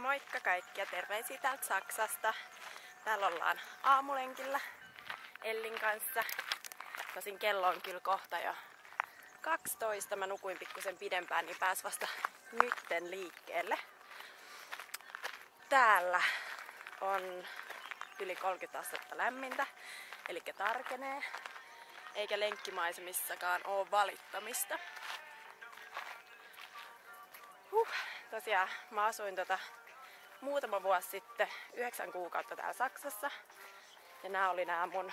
Moikka kaikki ja terveisiä täältä Saksasta. Täällä ollaan aamulenkillä Ellin kanssa. Tosin kello on kyllä kohta jo 12. Mä nukuin pikkusen pidempään, niin pääs vasta nytten liikkeelle. Täällä on yli 30 astetta lämmintä, eli tarkenee. Eikä lenkkimaisemissakaan oo valittamista. Tosiaan mä asuin muutama vuosi sitten 9 kuukautta täällä Saksassa. Ja nää oli nää mun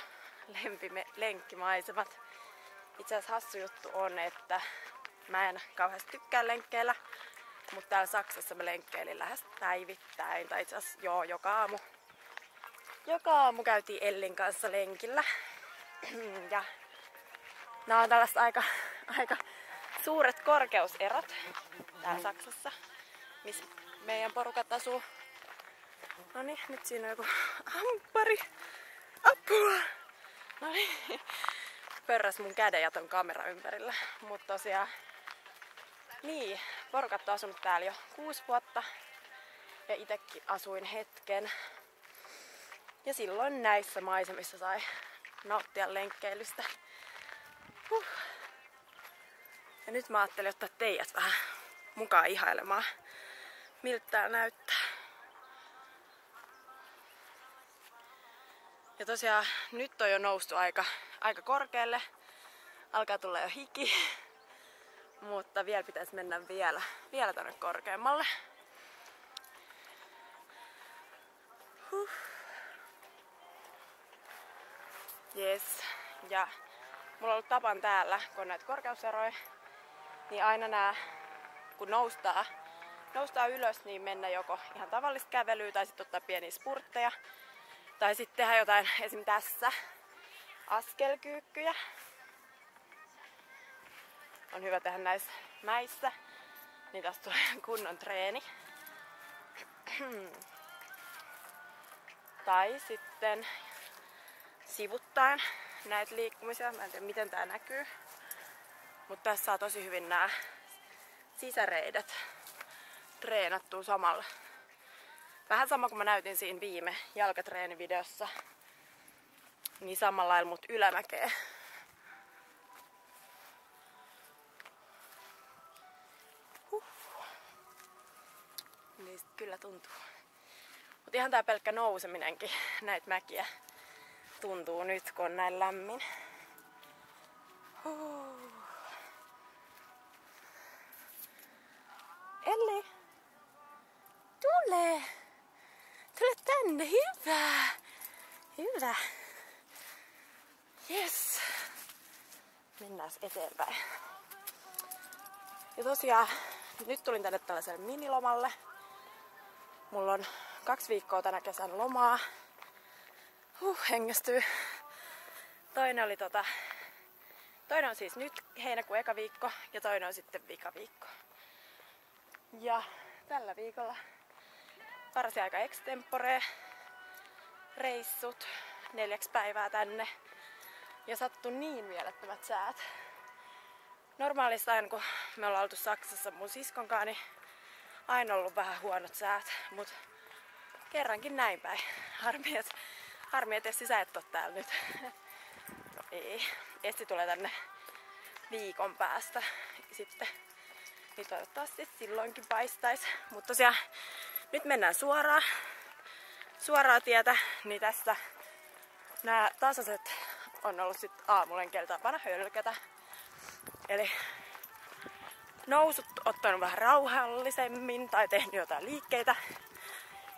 lenkkimaisemat. Itse asiassa hassu juttu on, että mä en kauheasti tykkää lenkkeillä. Mutta täällä Saksassa mä lenkkeilin lähes päivittäin. Tai itse asiassa joka aamu. Joka aamu käytiin Ellin kanssa lenkillä. Ja nää on tällaista aika suuret korkeuserot täällä Saksassa, missä meidän porukat asuu. Noniin, nyt siinä on joku amppari. Apua! Noniin. Pörräs mun käden ja ton kamera ympärillä. Mut tosiaan, niin, porukat on asunut täällä jo 6 vuotta. Ja itekin asuin hetken. Ja silloin näissä maisemissa sai nauttia lenkkeilystä. Ja nyt mä ajattelin ottaa teidät vähän mukaan ihailemaan, miltä tää näyttää. Ja tosiaan nyt on jo noustu aika korkealle. Alkaa tulla jo hiki. Mutta vielä pitäisi mennä vielä tonne korkeammalle. Yes. Ja mulla on ollut tapan täällä, kun on näitä korkeuseroja, niin aina kun noustaan ylös, niin mennä joko ihan tavallista kävelyä tai sitten ottaa pieniä spurtteja. Tai sitten tehdä jotain, esim. Tässä, askelkyykkyjä. On hyvä tehdä näissä mäissä, niin tästä tulee kunnon treeni. Tai sitten sivuttaen näitä liikkumisia. Mä en tiedä miten tää näkyy. Mutta tässä saa tosi hyvin nämä sisäreidet treenattua samalla. Vähän sama kuin mä näytin siinä viime jalkatreenivideossa. Niin samalla lailla mut ylämäkeä. Niin sit kyllä tuntuu. Mut ihan tää pelkkä nouseminenkin näitä mäkiä tuntuu nyt kun on näin lämmin. Elli! Tule! Tule tänne! Hyvä! Hyvä! Yes! Mennään eteenpäin. Ja tosiaan, nyt tulin tänne tällaiselle minilomalle. Mulla on 2 viikkoa tänä kesän lomaa. Hengästyy. Toinen on siis nyt heinäkuun eka viikko ja toinen on sitten vikaviikko. Ja tällä viikolla varsin aika extempore reissut 4 päivää tänne. Ja sattui niin mielettömät säät. Normaalisti aina kun me ollaan oltu Saksassa mun siskonkaan, niin aina ollut vähän huonot säät. Mut kerrankin näin päin. Harmi, että Essi sä et oo täällä nyt. No ei. Essi tulee tänne viikon päästä sitten. Niin toivottavasti silloinkin paistais. Mutta tosiaan nyt mennään suoraa tietä. Niin tässä nämä tasaiset on ollut sit aamulenkeillä tapana hölkätä. Eli nousut ottanut vähän rauhallisemmin tai tehnyt jotain liikkeitä.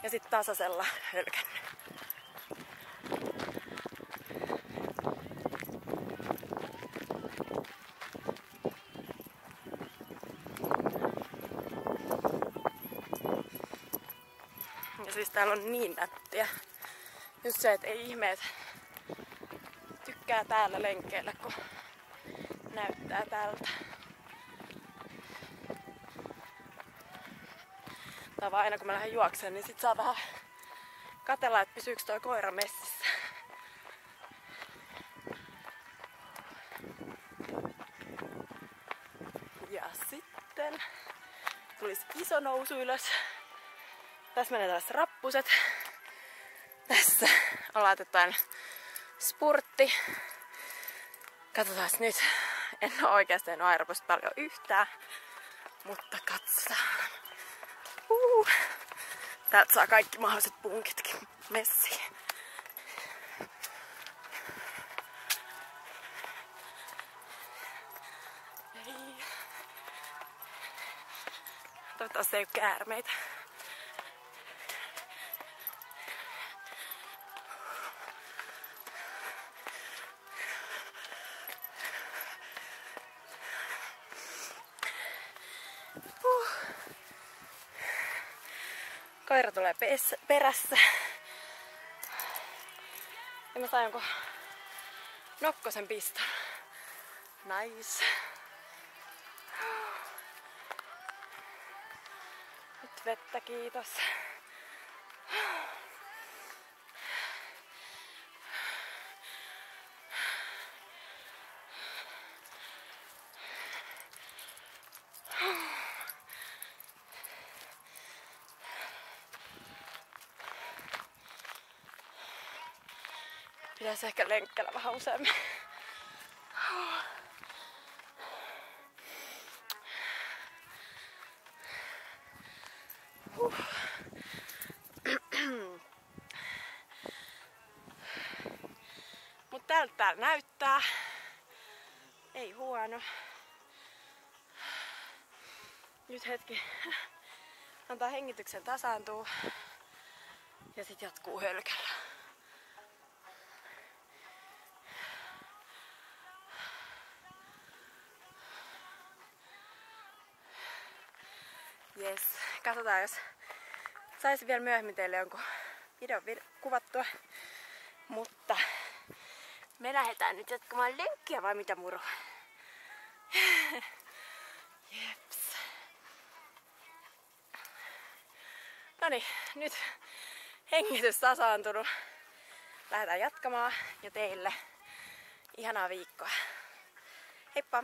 Ja sitten tasaisella hölkännyt. Ja siis täällä on niin nättiä. Just se, että ei ihmeet tykkää täällä lenkkeillä, kun näyttää tältä. Tai vaan aina kun mä lähden juokseen, niin sit saa vähän katsella, että pysyykö toi koira messissä. Ja sitten tulisi iso nousu ylös. Tässä menee tällaiset rappuset. Tässä on laitetaan spurtti. Katsotaan nyt. En ole oikeasti aerobusta paljon yhtään. Mutta katsotaan. Täältä saa kaikki mahdolliset punkitkin messiin. Toivottavasti ei ole käärmeitä. Koira tulee perässä. Ja mä saan jonkun nokkosen piston. Nice. Nyt vettä, kiitos. Pitäisi ehkä lenkkeillä vähän useammin. Mut tältä täällä näyttää. Ei huono. Nyt hetki. Antaa hengityksen tasaantua. Ja sit jatkuu hölkällä. Jes, katsotaan jos saisin vielä myöhemmin teille jonkun videon kuvattua. Mutta me lähdetään nyt jatkamaan lenkkiä vai mitä muru? Jeps. Noniin, nyt hengitys tasaantunut. Lähdetään jatkamaan ja teille ihanaa viikkoa. Heippa!